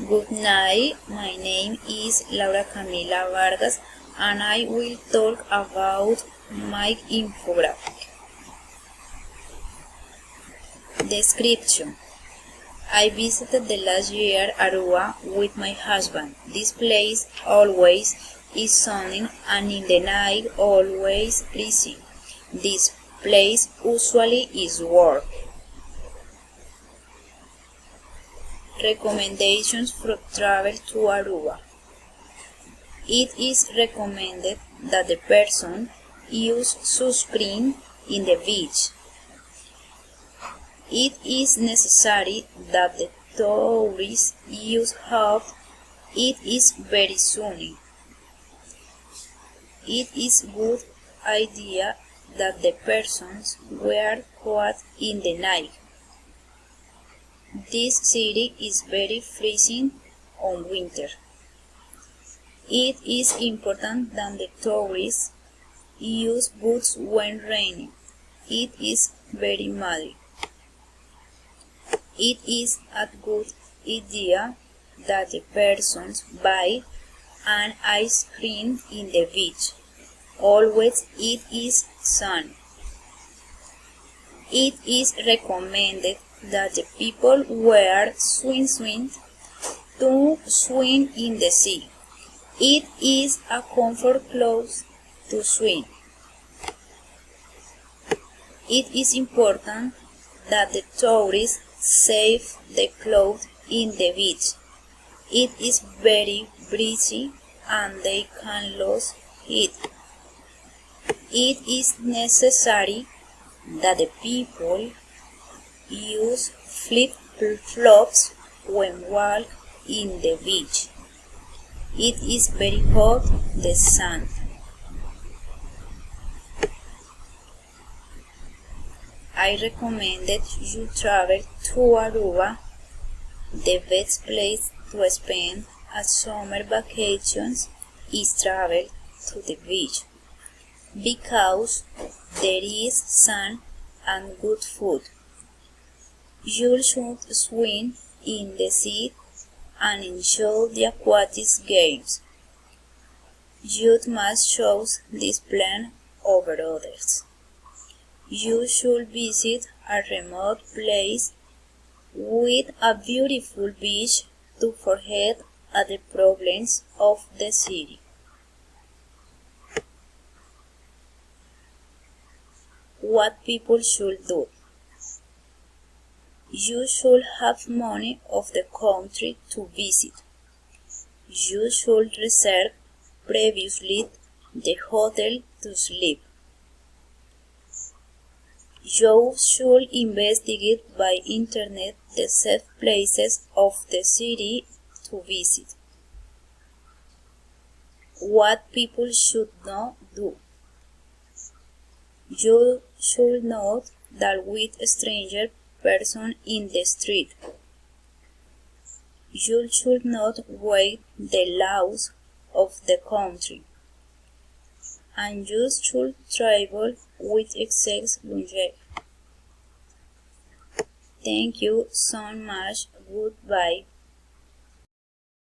Good night, my name is Laura Camila Vargas and I will talk about my infographic. Description: I visited the last year Aruba with my husband. This place always is sunny and in the night always breezy. This place usually is warm. Recommendations for travel to Aruba. It is recommended that the person use sunscreen in the beach. It is necessary that the tourists use hat. It is very sunny. It is good idea that the persons wear coat in the night. This city is very freezing on winter. It is important that the tourists use boots when raining. It is very muddy. It is a good idea that the persons buy an ice cream in the beach. Always it is sun. It is recommended that the people wear swimsuits to swim in the sea. It is a comfort clothes to swim. It is important that the tourists save the clothes in the beach. It is very breezy and they can lose it. It is necessary that the people use flip-flops when walk in the beach. It is very hot, the sun. I recommended you travel to Aruba. The best place to spend a summer vacation is travel to the beach because there is sun and good food. You should swim in the sea and enjoy the aquatic games. You must choose this plan over others. You should visit a remote place with a beautiful beach to forget the problems of the city. What people should do. You should have money of the country to visit. You should reserve previously the hotel to sleep. You should investigate by internet the safe places of the city to visit. What people should not do. You should not deal with a stranger person in the street. You should not break the laws of the country. And you should travel with excess luggage. Thank you so much. Goodbye.